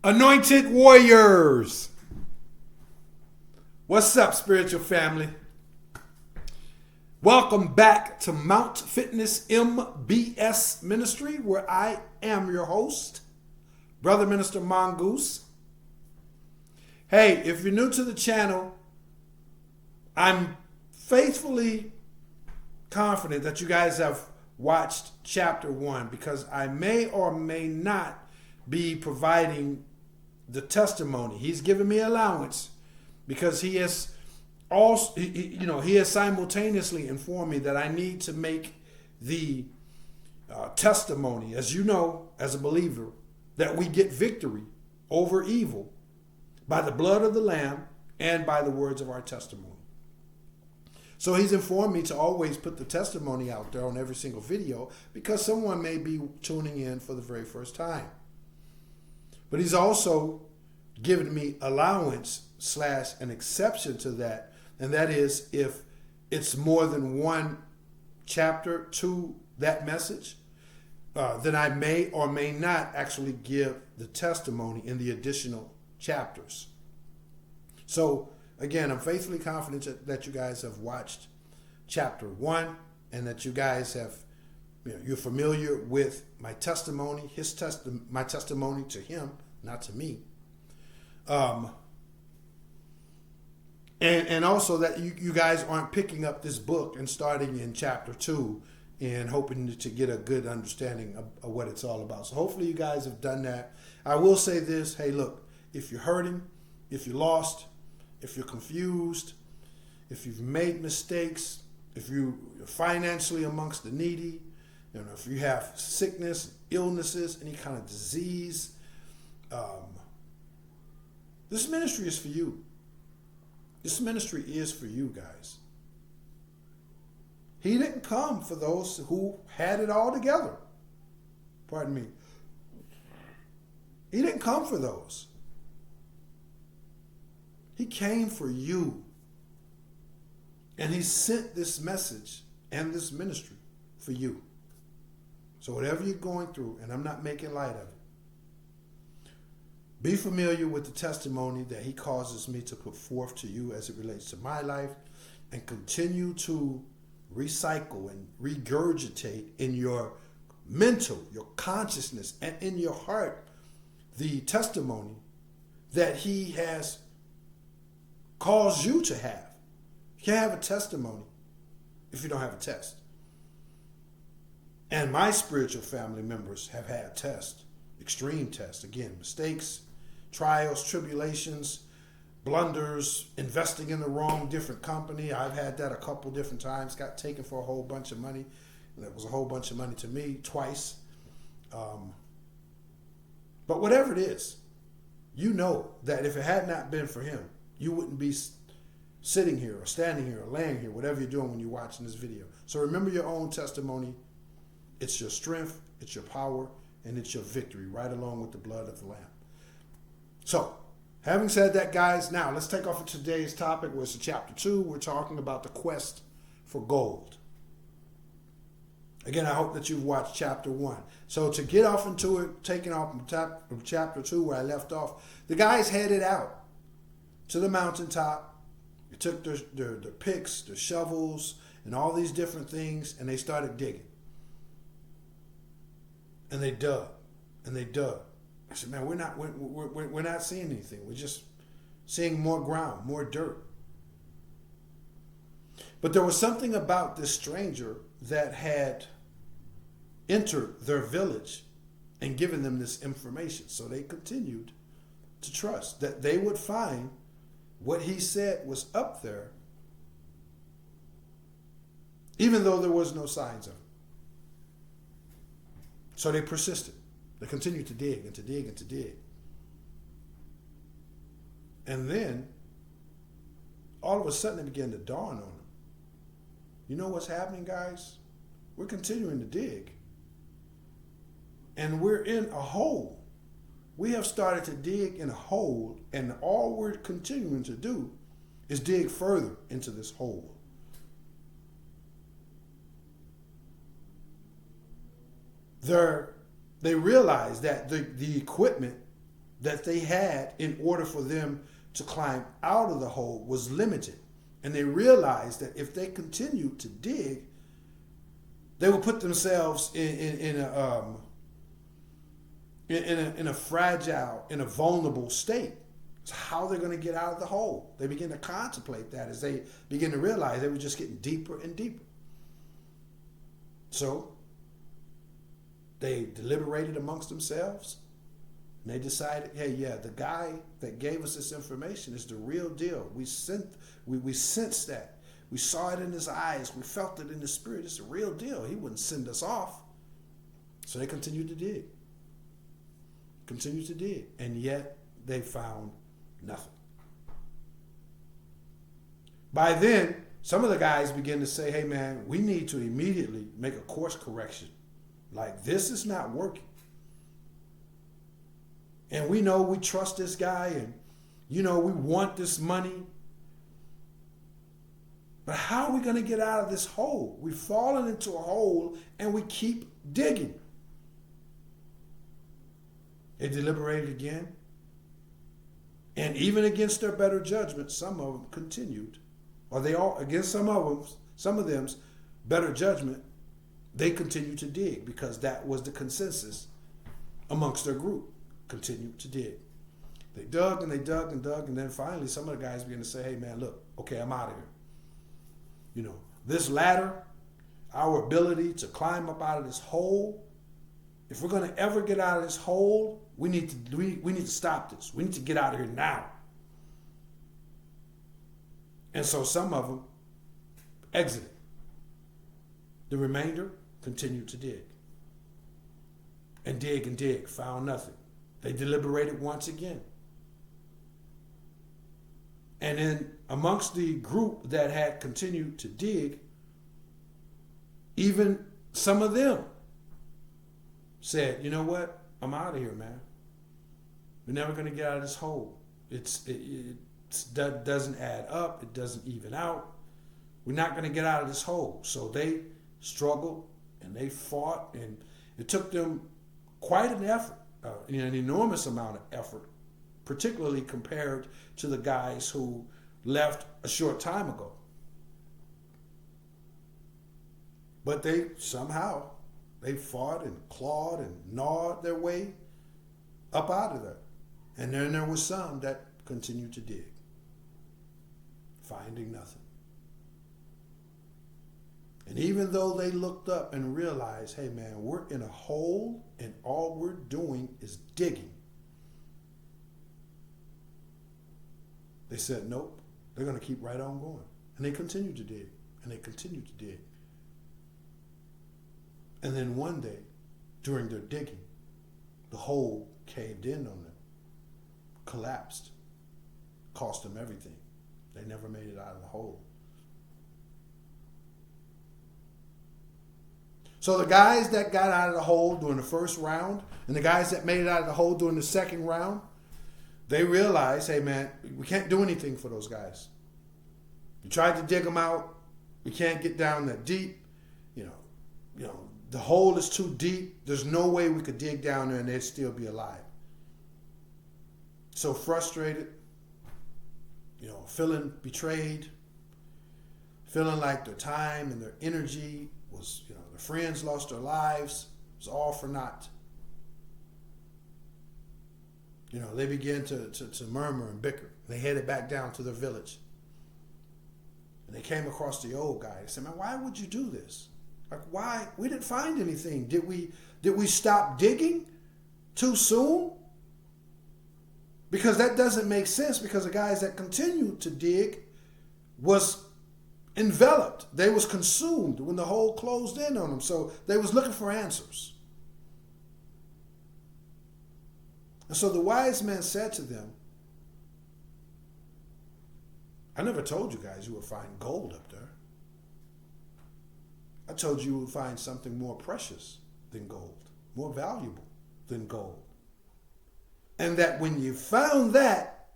Anointed Warriors. What's up, spiritual family? Welcome back to Mount Fitness MBS Ministry, where I am your host, Brother Minister Mongoose. Hey, if you're new to the channel, I'm faithfully confident that you guys have watched chapter 1, because I may or may not be providing the testimony. He's given me allowance because he has also, he has simultaneously informed me that I need to make the testimony, as you know, as a believer, that we get victory over evil by the blood of the Lamb and by the words of our testimony. So he's informed me to always put the testimony out there on every single video, because someone may be tuning in for the very first time. But he's also given me allowance / an exception to that. And that is, if it's more than one chapter to that message, then I may or may not actually give the testimony in the additional chapters. So again, I'm faithfully confident that you guys have watched chapter 1 and that you guys have, you're familiar with my testimony, my testimony to him, not to me. And also that you guys aren't picking up this book and starting in chapter 2 and hoping to get a good understanding of what it's all about. So hopefully you guys have done that. I will say this. Hey, look, if you're hurting, if you're lost, if you're confused, if you've made mistakes, if you're financially amongst the needy, if you have sickness, illnesses, any kind of disease, this ministry is for you. This ministry is for you guys. He didn't come for those who had it all together. Pardon me. He didn't come for those. He came for you. And he sent this message and this ministry for you. So whatever you're going through, and I'm not making light of it, be familiar with the testimony that he causes me to put forth to you as it relates to my life, and continue to recycle and regurgitate in your mental, your consciousness, and in your heart the testimony that he has caused you to have. You can't have a testimony if you don't have a test. And my spiritual family members have had tests, extreme tests. Again, mistakes, trials, tribulations, blunders, investing in the wrong different company. I've had that a couple different times. Got taken for a whole bunch of money. And that was a whole bunch of money to me twice. But whatever it is, you know that if it had not been for him, you wouldn't be sitting here or standing here or laying here, whatever you're doing when you're watching this video. So remember your own testimony. It's your strength, it's your power, and it's your victory, right along with the blood of the Lamb. So, having said that, guys, now let's take off of today's topic, which is chapter 2. We're talking about the quest for gold. Again, I hope that you've watched chapter 1. So to get off into it, taking off from chapter 2 where I left off, the guys headed out to the mountaintop. They took their picks, their shovels, and all these different things, and they started digging. And they dug, and they dug. I said, man, we're not seeing anything. We're just seeing more ground, more dirt. But there was something about this stranger that had entered their village and given them this information. So they continued to trust that they would find what he said was up there, even though there was no signs of it. So they persisted. They continued to dig and to dig and to dig. And then, all of a sudden, it began to dawn on them. You know what's happening, guys? We're continuing to dig. And we're in a hole. We have started to dig in a hole, and all we're continuing to do is dig further into this hole. They realized that the equipment that they had in order for them to climb out of the hole was limited. And they realized that if they continued to dig, they would put themselves in a fragile, in a vulnerable state. So how they're going to get out of the hole? They begin to contemplate that as they begin to realize they were just getting deeper and deeper. So they deliberated amongst themselves, and they decided, hey, yeah, the guy that gave us this information is the real deal. We sensed that. We saw it in his eyes. We felt it in the spirit. It's the real deal. He wouldn't send us off. So they continued to dig. Continued to dig. And yet they found nothing. By then, some of the guys begin to say, hey, man, we need to immediately make a course correction. Like, this is not working. And we know we trust this guy, and, we want this money. But how are we going to get out of this hole? We've fallen into a hole, and we keep digging. They deliberated again. And even against their better judgment, some of them continued. Or they all, against some of them's better judgment, they continued to dig because that was the consensus amongst their group. Continued to dig. They dug and they dug and dug, and then finally some of the guys began to say, hey man, look, okay, I'm out of here. This ladder, our ability to climb up out of this hole, if we're going to ever get out of this hole, we need to stop this. We need to get out of here now. And so some of them exited. The remainder continued to dig. And dig, found nothing. They deliberated once again. And then amongst the group that had continued to dig, even some of them said, you know what? I'm out of here, man. We're never going to get out of this hole. That doesn't add up. It doesn't even out. We're not going to get out of this hole. So they struggled and they fought, and it took them quite an effort, an enormous amount of effort, particularly compared to the guys who left a short time ago. But they fought and clawed and gnawed their way up out of there. And then there was some that continued to dig, finding nothing. And even though they looked up and realized, hey man, we're in a hole and all we're doing is digging, they said, nope, they're going to keep right on going. And they continued to dig, and they continued to dig. And then one day, during their digging, the hole caved in on them, collapsed, cost them everything. They never made it out of the hole. So the guys that got out of the hole during the first round and the guys that made it out of the hole during the second round, they realized, hey man, we can't do anything for those guys. We tried to dig them out. We can't get down that deep. The hole is too deep. There's no way we could dig down there and they'd still be alive. So frustrated, feeling betrayed, feeling like their time and their energy was, their friends lost their lives. It was all for naught. They began to murmur and bicker. They headed back down to their village. And they came across the old guy. They said, man, why would you do this? Like, why? We didn't find anything. Did we stop digging too soon? Because that doesn't make sense, because the guys that continued to dig was enveloped. They was consumed when the hole closed in on them. So they was looking for answers. And so the wise man said to them, I never told you guys you would find gold up there. I told you would find something more precious than gold, more valuable than gold. And that when you found that,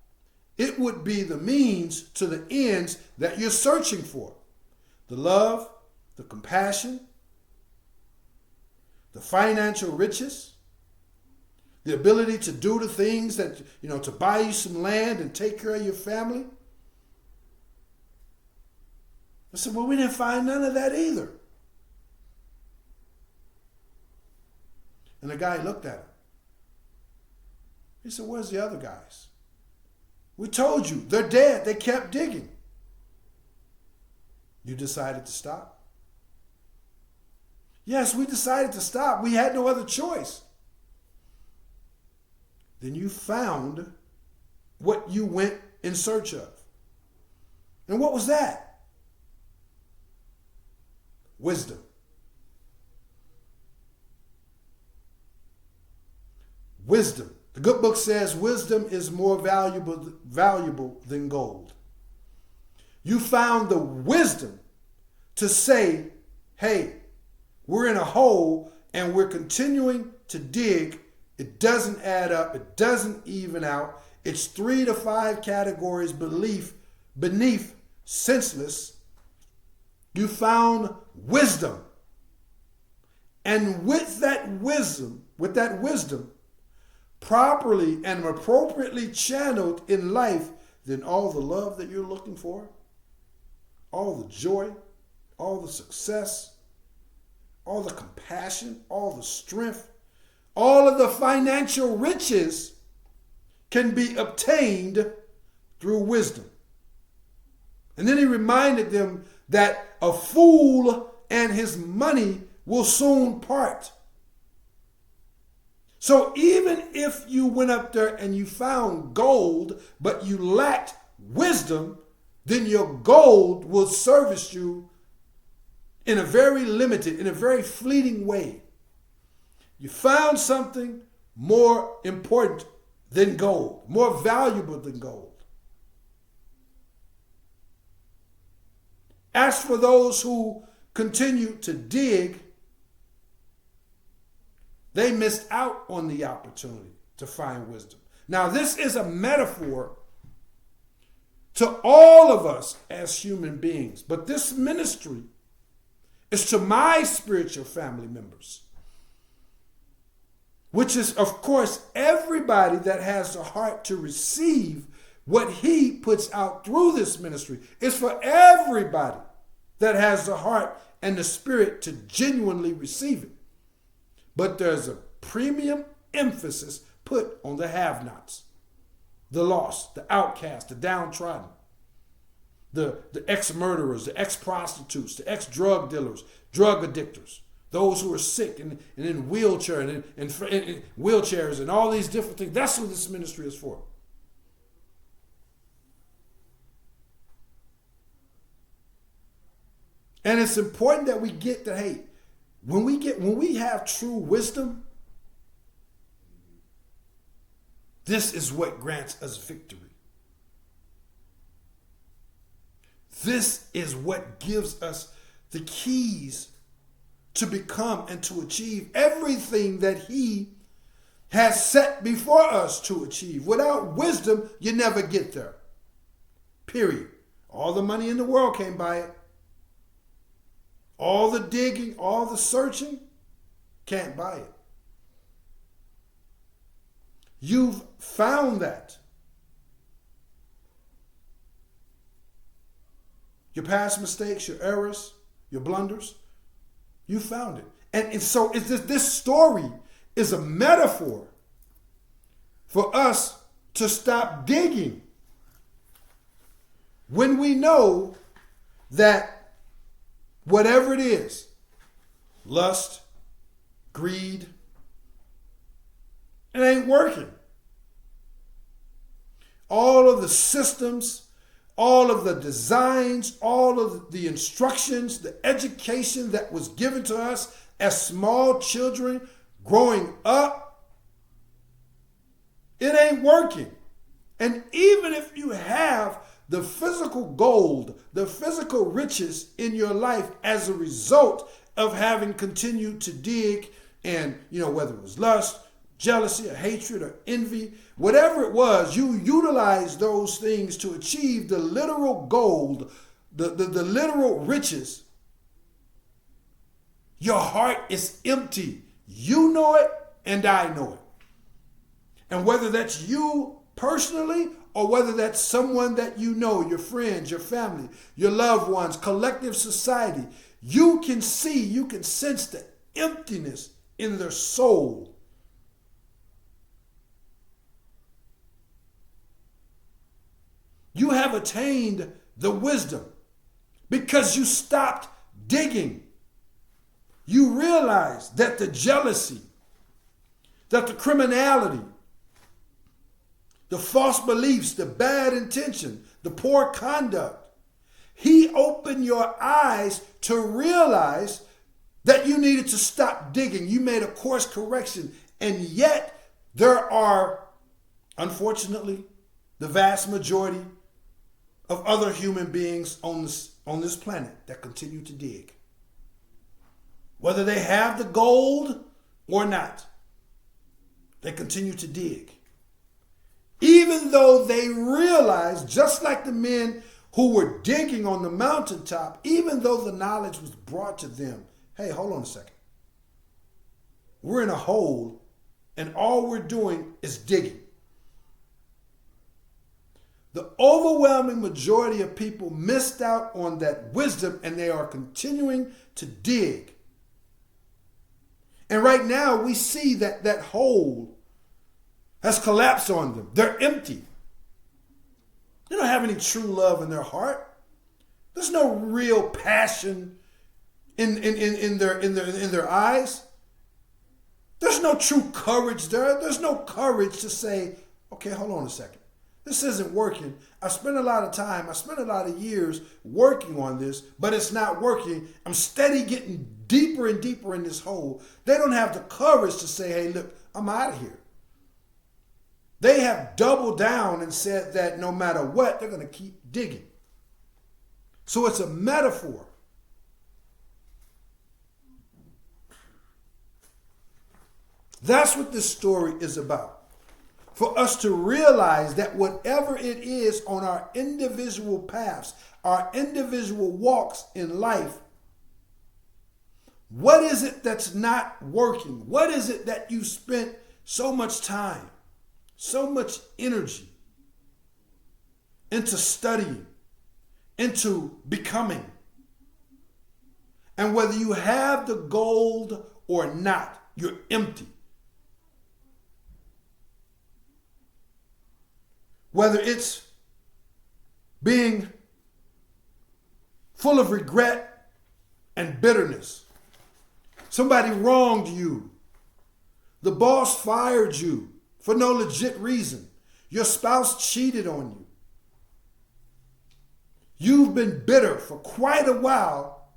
it would be the means to the ends that you're searching for. The love, the compassion, the financial riches, the ability to do the things that, to buy you some land and take care of your family. I said, well, we didn't find none of that either. And the guy looked at him. He said, where's the other guys? We told you, they're dead. They kept digging. You decided to stop? Yes, we decided to stop. We had no other choice. Then you found what you went in search of. And what was that? Wisdom. Wisdom. The good book says wisdom is more valuable than gold. You found the wisdom to say, hey, we're in a hole and we're continuing to dig. It doesn't add up. It doesn't even out. It's 3 to 5 categories beneath senseless. You found wisdom. And with that wisdom, properly and appropriately channeled in life, then all the love that you're looking for, all the joy, all the success, all the compassion, all the strength, all of the financial riches can be obtained through wisdom. And then he reminded them that a fool and his money will soon part. So even if you went up there and you found gold, but you lacked wisdom, then your gold will service you in a very limited, in a very fleeting way. You found something more important than gold, more valuable than gold. As for those who continue to dig, they missed out on the opportunity to find wisdom. Now, this is a metaphor to all of us as human beings, but this ministry is to my spiritual family members, which is, of course, everybody that has the heart to receive what he puts out through this ministry. It's for everybody that has the heart and the spirit to genuinely receive it. But there's a premium emphasis put on the have-nots, the lost, the outcast, the downtrodden, the ex-murderers, the ex-prostitutes, the ex-drug dealers, drug addictors, those who are sick and in wheelchair and in wheelchairs and all these different things. That's what this ministry is for. And it's important that we get that, hey, when we have true wisdom, this is what grants us victory. This is what gives us the keys to become and to achieve everything that he has set before us to achieve. Without wisdom, you never get there. Period. All the money in the world can't buy it. All the digging, all the searching, can't buy it. You've found that. Your past mistakes, your errors, your blunders, you found it. And so this story is a metaphor for us to stop digging when we know that whatever it is, lust, greed, it ain't working. All of the systems, all of the designs, all of the instructions, the education that was given to us as small children growing up, it ain't working. And even if you have the physical gold, the physical riches in your life as a result of having continued to dig and, whether it was lust, jealousy, or hatred, or envy, whatever it was, you utilized those things to achieve the literal gold, the literal riches. Your heart is empty. You know it, and I know it. And whether that's you personally or whether that's someone that you know, your friends, your family, your loved ones, collective society, you can see, you can sense the emptiness in their soul. You have attained the wisdom because you stopped digging. You realize that the jealousy, that the criminality, the false beliefs, the bad intention, the poor conduct, he opened your eyes to realize that you needed to stop digging. You made a course correction. And yet there are, unfortunately, the vast majority of other human beings on this planet that continue to dig. Whether they have the gold or not, they continue to dig. Even though they realize, just like the men who were digging on the mountaintop, even though the knowledge was brought to them, hey, hold on a second. We're in a hole and all we're doing is digging. The overwhelming majority of people missed out on that wisdom and they are continuing to dig. And right now we see that that hole has collapsed on them. They're empty. They don't have any true love in their heart. There's no real passion in their eyes. There's no true courage there. There's no courage to say, okay, hold on a second. This isn't working. I spent a lot of time, I spent a lot of years working on this, but it's not working. I'm steady getting deeper and deeper in this hole. They don't have the courage to say, hey, look, I'm out of here. They have doubled down and said that no matter what, they're going to keep digging. So it's a metaphor. That's what this story is about. For us to realize that whatever it is on our individual paths, our individual walks in life, what is it that's not working? What is it that you spent so much time, so much energy into studying, into becoming? And whether you have the gold or not, you're empty. Whether it's being full of regret and bitterness. Somebody wronged you. The boss fired you for no legit reason. Your spouse cheated on you. You've been bitter for quite a while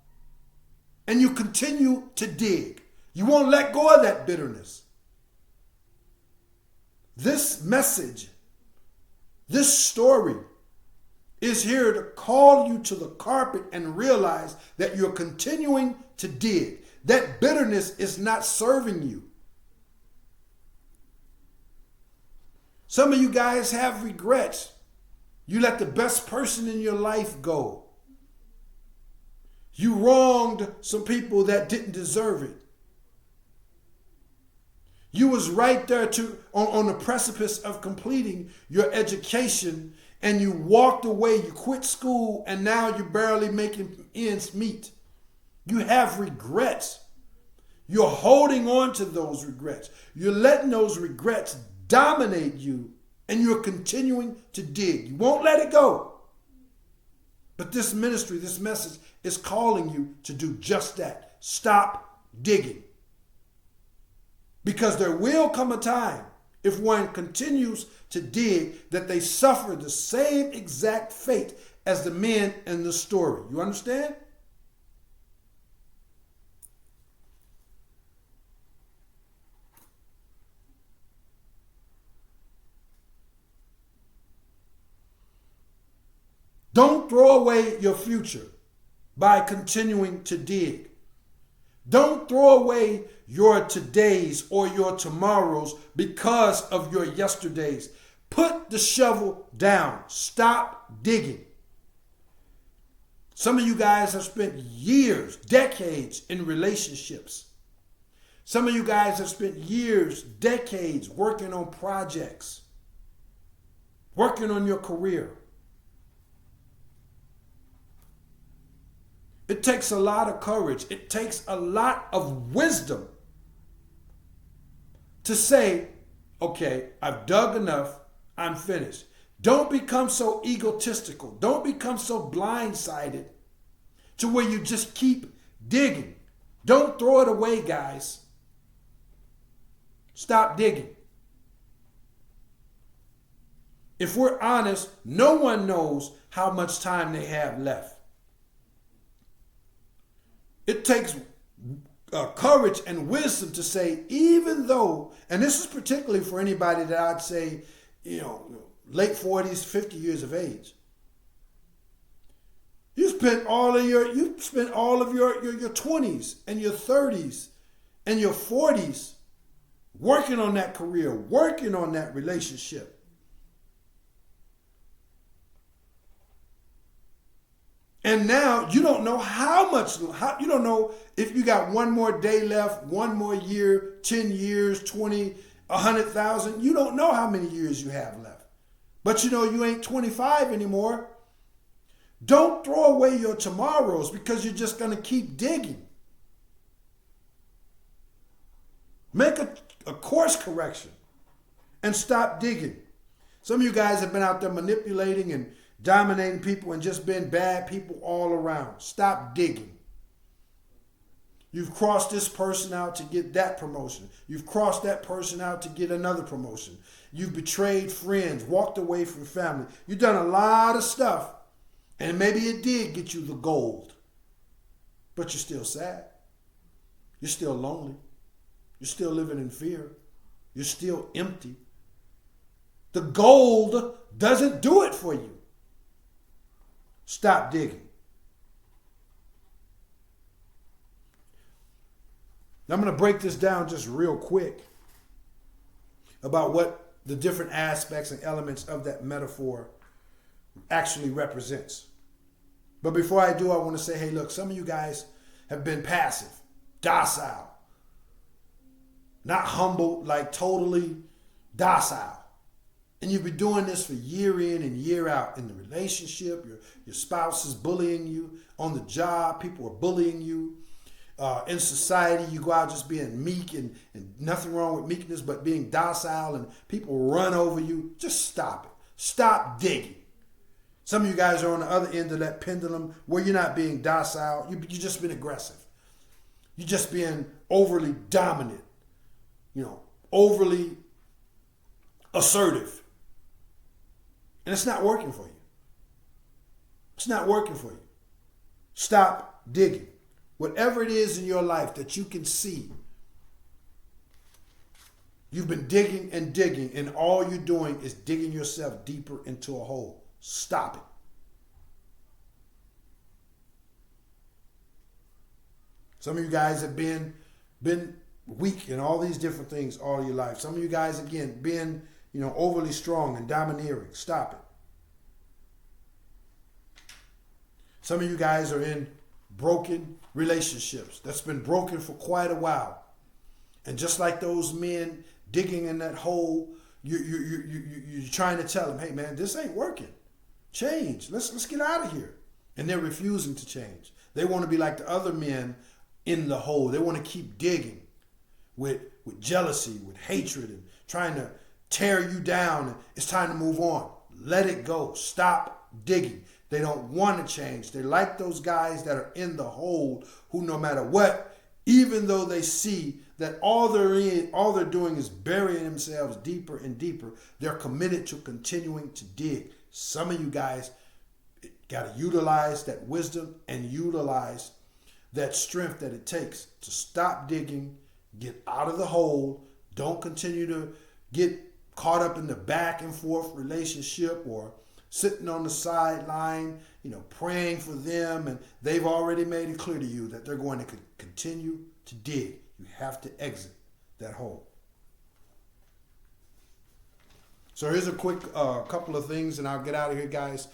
and you continue to dig. You won't let go of that bitterness. This message, this story is here to call you to the carpet and realize that you're continuing to dig. That bitterness is not serving you. Some of you guys have regrets. You let the best person in your life go. You wronged some people that didn't deserve it. You was right there on the precipice of completing your education and you walked away, you quit school, and now you're barely making ends meet. You have regrets. You're holding on to those regrets. You're letting those regrets dominate you and you're continuing to dig. You won't let it go. But this ministry, this message is calling you to do just that. Stop digging. Because there will come a time, if one continues to dig, that they suffer the same exact fate as the men in the story. You understand? Don't throw away your future by continuing to dig. Don't throw away your todays or your tomorrows because of your yesterdays. Put the shovel down. Stop digging. Some of you guys have spent years, decades in relationships. Some of you guys have spent years, decades working on projects, working on your career. It takes a lot of courage. It takes a lot of wisdom to say, okay, I've dug enough, I'm finished. Don't become so egotistical. Don't become so blindsided to where you just keep digging. Don't throw it away, guys. Stop digging. If we're honest, no one knows how much time they have left. It takes courage and wisdom to say, even though, and this is particularly for anybody that I'd say, late 40s, 50 years of age. You spent all of your 20s and your 30s and your 40s working on that career, working on that relationship. And now you don't know you don't know if you got one more day left, one more year, 10 years, 20, 100,000. You don't know how many years you have left. But you ain't 25 anymore. Don't throw away your tomorrows because you're just going to keep digging. Make a course correction and stop digging. Some of you guys have been out there manipulating and dominating people and just been bad people all around. Stop digging. You've crossed this person out to get that promotion. You've crossed that person out to get another promotion. You've betrayed friends, walked away from family. You've done a lot of stuff, and maybe it did get you the gold, but you're still sad. You're still lonely. You're still living in fear. You're still empty. The gold doesn't do it for you. Stop digging. Now I'm going to break this down just real quick about what the different aspects and elements of that metaphor actually represents. But before I do, I want to say, hey, look, some of you guys have been passive, docile, not humble, like totally docile. And you've been doing this for year in and year out in the relationship. Your spouse is bullying you. On the job, people are bullying you. In society, you go out just being meek and nothing wrong with meekness, but being docile and people run over you. Just stop it. Stop digging. Some of you guys are on the other end of that pendulum where you're not being docile. You've just been aggressive. You're just being overly dominant, overly assertive. And it's not working for you. It's not working for you. Stop digging. Whatever it is in your life that you can see, you've been digging and digging, and all you're doing is digging yourself deeper into a hole. Stop it. Some of you guys have been weak in all these different things all your life. Some of you guys, again, been overly strong and domineering. Stop it. Some of you guys are in broken relationships that's been broken for quite a while. And just like those men digging in that hole, you're trying to tell them, hey man, this ain't working. Change. Let's get out of here. And they're refusing to change. They want to be like the other men in the hole. They want to keep digging with jealousy, with hatred, and trying to tear you down. It's time to move on. Let it go. Stop digging. They don't want to change. They're like those guys that are in the hole who, no matter what, even though they see that all they're doing is burying themselves deeper and deeper, they're committed to continuing to dig. Some of you guys got to utilize that wisdom and utilize that strength that it takes to stop digging, get out of the hole. Don't continue to get caught up in the back and forth relationship or sitting on the sideline, praying for them, and they've already made it clear to you that they're going to continue to dig. You have to exit that hole. So here's a quick couple of things, and I'll get out of here, guys.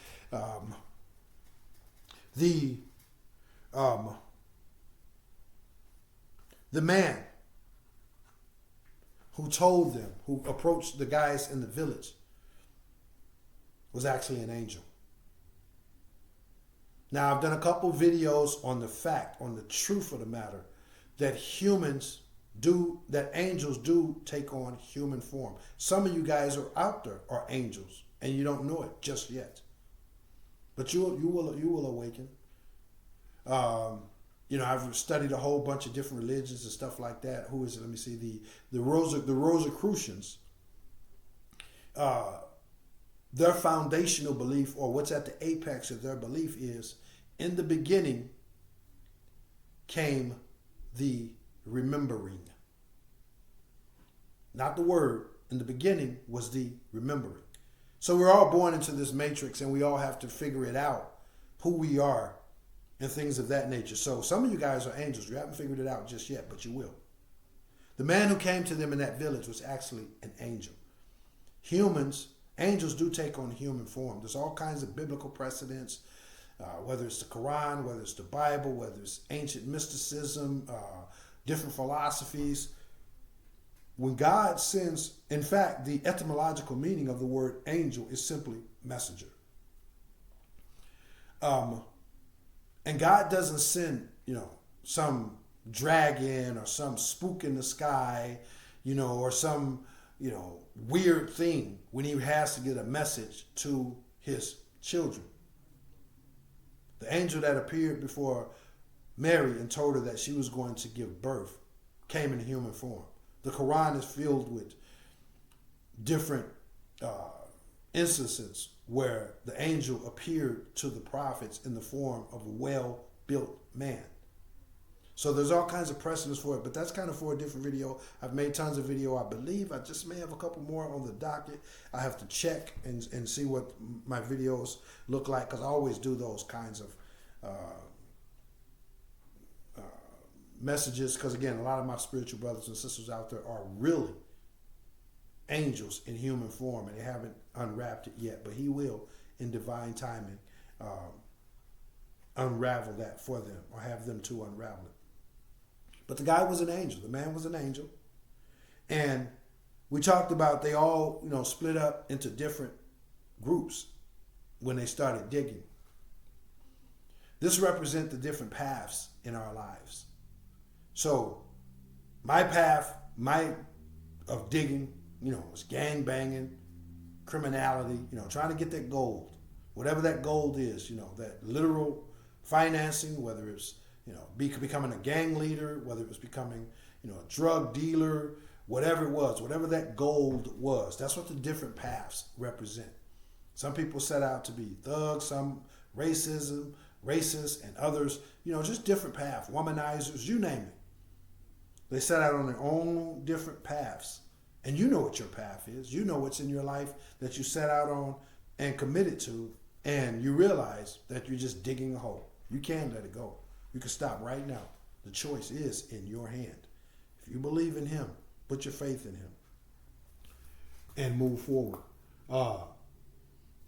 The man who told them, who approached the guys in the village, was actually an angel. Now, I've done a couple videos on the fact, on the truth of the matter, that angels do take on human form. Some of you guys are out there are angels, and you don't know it just yet. But you will awaken. I've studied a whole bunch of different religions and stuff like that. Who is it? Let me see. The Rosicrucians. Their foundational belief, or what's at the apex of their belief, is in the beginning came the remembering. Not the word. In the beginning was the remembering. So we're all born into this matrix, and we all have to figure it out, who we are and things of that nature. So some of you guys are angels. You haven't figured it out just yet, but you will. The man who came to them in that village was actually an angel. Angels do take on human form. There's all kinds of biblical precedents, whether it's the Quran, whether it's the Bible, whether it's ancient mysticism, different philosophies. When God sends, in fact, the etymological meaning of the word angel is simply messenger. And God doesn't send, some dragon or some spook in the sky, or some, weird thing when he has to get a message to his children. The angel that appeared before Mary and told her that she was going to give birth came in human form. The Quran is filled with different instances where the angel appeared to the prophets in the form of a well-built man. So there's all kinds of precedents for it, but that's kind of for a different video. I've made tons of video. I believe I just may have a couple more on the docket. I have to check and see what my videos look like, because I always do those kinds of messages, because again, a lot of my spiritual brothers and sisters out there are really angels in human form, and they haven't unwrapped it yet, but he will, in divine timing, unravel that for them, or have them to unravel it. But the guy was an angel. The man was an angel. And we talked about they all, split up into different groups when they started digging. This represents the different paths in our lives. So my path, of digging, was gang banging, criminality, trying to get that gold. Whatever that gold is, that literal financing, whether it's becoming a gang leader, whether it was becoming, a drug dealer, whatever it was, whatever that gold was. That's what the different paths represent. Some people set out to be thugs, some racists, and others, just different paths, womanizers, you name it. They set out on their own different paths. And you know what your path is. You know what's in your life that you set out on and committed to, and you realize that you're just digging a hole. You can let it go. You can stop right now. The choice is in your hand. If you believe in him, put your faith in him and move forward.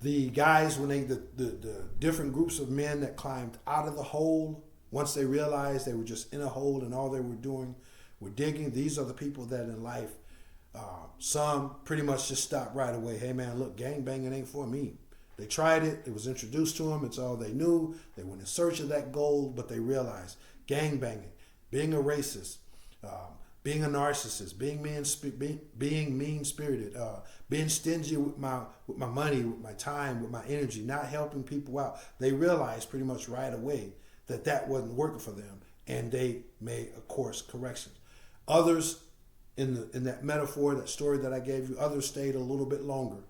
The guys, when the different groups of men that climbed out of the hole, once they realized they were just in a hole and all they were doing were digging, these are the people that in life, some pretty much just stopped right away. Hey man, look, gang banging ain't for me. They tried it. It was introduced to them. It's all they knew. They went in search of that gold, but they realized gang banging, being a racist, being a narcissist, being mean-spirited, being stingy with my money, with my time, with my energy, not helping people out. They realized pretty much right away that wasn't working for them, and they made a course correction. Others, in that metaphor, that story that I gave you, others stayed a little bit longer.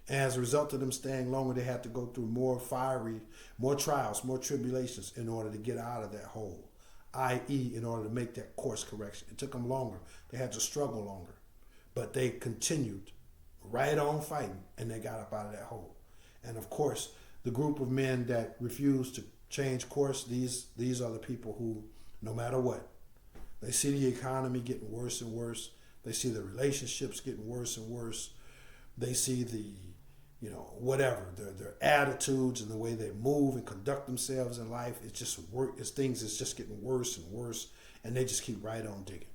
And as a result of them staying longer, they had to go through more trials, more tribulations in order to get out of that hole, i.e. in order to make that course correction. It took them longer. They had to struggle longer. But they continued right on fighting, and they got up out of that hole. And of course, the group of men that refused to change course, these are the people who, no matter what, they see the economy getting worse and worse. They see the relationships getting worse and worse. They see the their attitudes and the way they move and conduct themselves in life. It's just things is just getting worse and worse, and they just keep right on digging.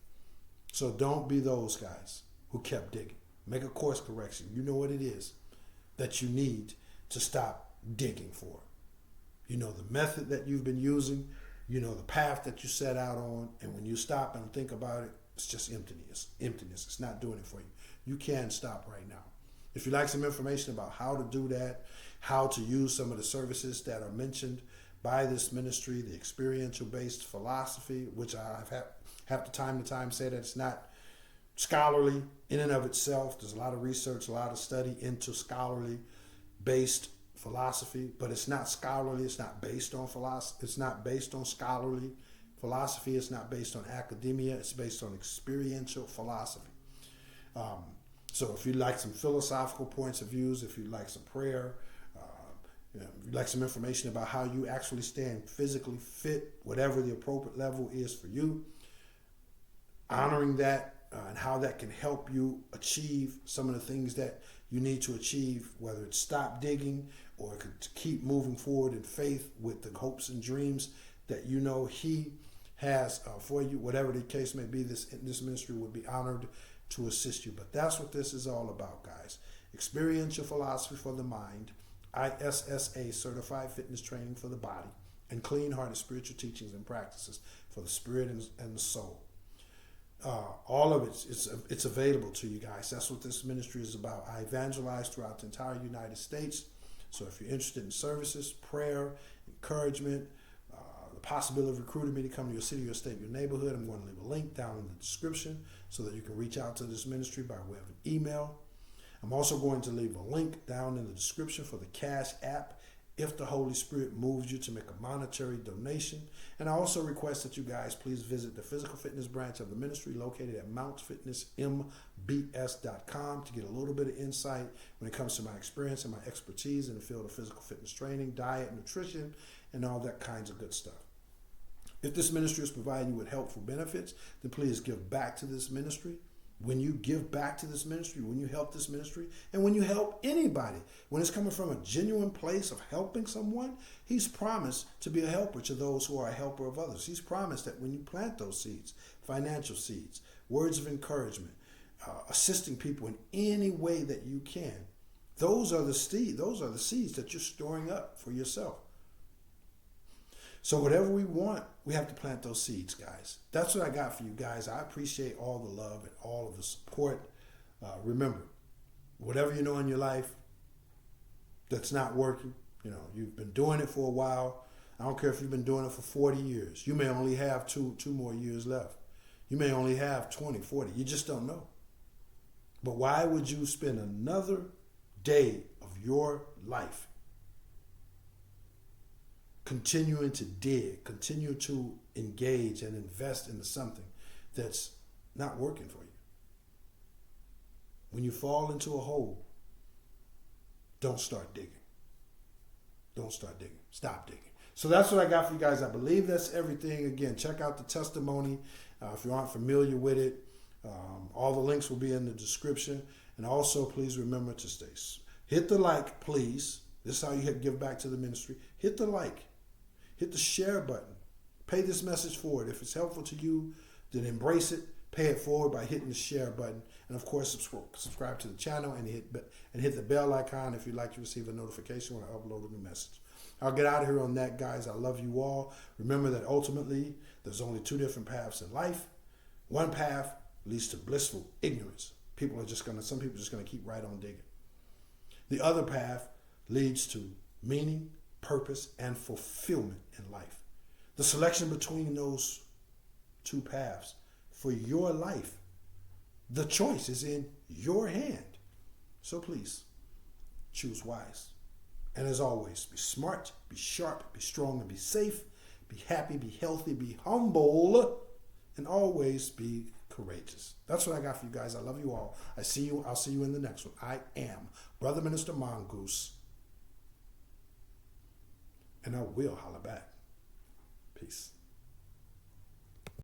So don't be those guys who kept digging. Make a course correction. You know what it is that you need to stop digging for. You know the method that you've been using. You know the path that you set out on. And when you stop and think about it, it's just emptiness. Emptiness. It's not doing it for you. You can stop right now. If you'd like some information about how to do that, how to use some of the services that are mentioned by this ministry, the experiential-based philosophy, which I have to time say that it's not scholarly in and of itself. There's a lot of research, a lot of study into scholarly-based philosophy, but it's not scholarly. It's not based on philosophy. It's not based on scholarly philosophy. It's not based on academia. It's based on experiential philosophy. So if you'd like some philosophical points of views, if you'd like some prayer, if you'd like some information about how you actually stand physically fit, whatever the appropriate level is for you, honoring that and how that can help you achieve some of the things that you need to achieve, whether it's stop digging or to keep moving forward in faith with the hopes and dreams that you know He has for you, whatever the case may be, this ministry would be honored to assist you. But that's what this is all about, guys. Experiential philosophy for the mind, ISSA certified fitness training for the body, and clean-hearted spiritual teachings and practices for the spirit and the soul. All of it's available to you guys. That's what this ministry is about. I evangelize throughout the entire United States. So if you're interested in services, prayer, encouragement, the possibility of recruiting me to come to your city, your state, your neighborhood, I'm going to leave a link down in the description so that you can reach out to this ministry by way of an email. I'm also going to leave a link down in the description for the Cash App if the Holy Spirit moves you to make a monetary donation. And I also request that you guys please visit the physical fitness branch of the ministry located at mountfitnessmbs.com to get a little bit of insight when it comes to my experience and my expertise in the field of physical fitness training, diet, nutrition, and all that kinds of good stuff. If this ministry is providing you with helpful benefits, then please give back to this ministry. When you give back to this ministry, when you help this ministry, and when you help anybody, when it's coming from a genuine place of helping someone, He's promised to be a helper to those who are a helper of others. He's promised that when you plant those seeds, financial seeds, words of encouragement, assisting people in any way that you can, those are the seeds that you're storing up for yourself. So whatever we want, we have to plant those seeds, guys. That's what I got for you guys. I appreciate all the love and all of the support. Remember, whatever you know in your life that's not working, you've been doing it for a while. I don't care if you've been doing it for 40 years. You may only have two more years left. You may only have 20, 40. You just don't know. But why would you spend another day of your life continuing to dig, continue to engage and invest into something that's not working for you? When you fall into a hole, don't start digging. Don't start digging. Stop digging. So that's what I got for you guys. I believe that's everything. Again, check out the testimony if you aren't familiar with it. All the links will be in the description. And also, please remember to hit the like, please. This is how you give back to the ministry. Hit the like. Hit the share button. Pay this message forward. If it's helpful to you, then embrace it. Pay it forward by hitting the share button. And of course, subscribe to the channel and hit the bell icon if you'd like to receive a notification when I upload a new message. I'll get out of here on that, guys. I love you all. Remember that ultimately, there's only two different paths in life. One path leads to blissful ignorance. Some people are just going to keep right on digging. The other path leads to meaning, purpose, and fulfillment in life. The selection between those two paths for your life, the choice is in your hand. So please, choose wise. And as always, be smart, be sharp, be strong, and be safe. Be happy, be healthy, be humble, and always be courageous. That's what I got for you guys. I love you all. I'll see you in the next one. I am Brother Minister Mongoose. And I will holler back. Peace.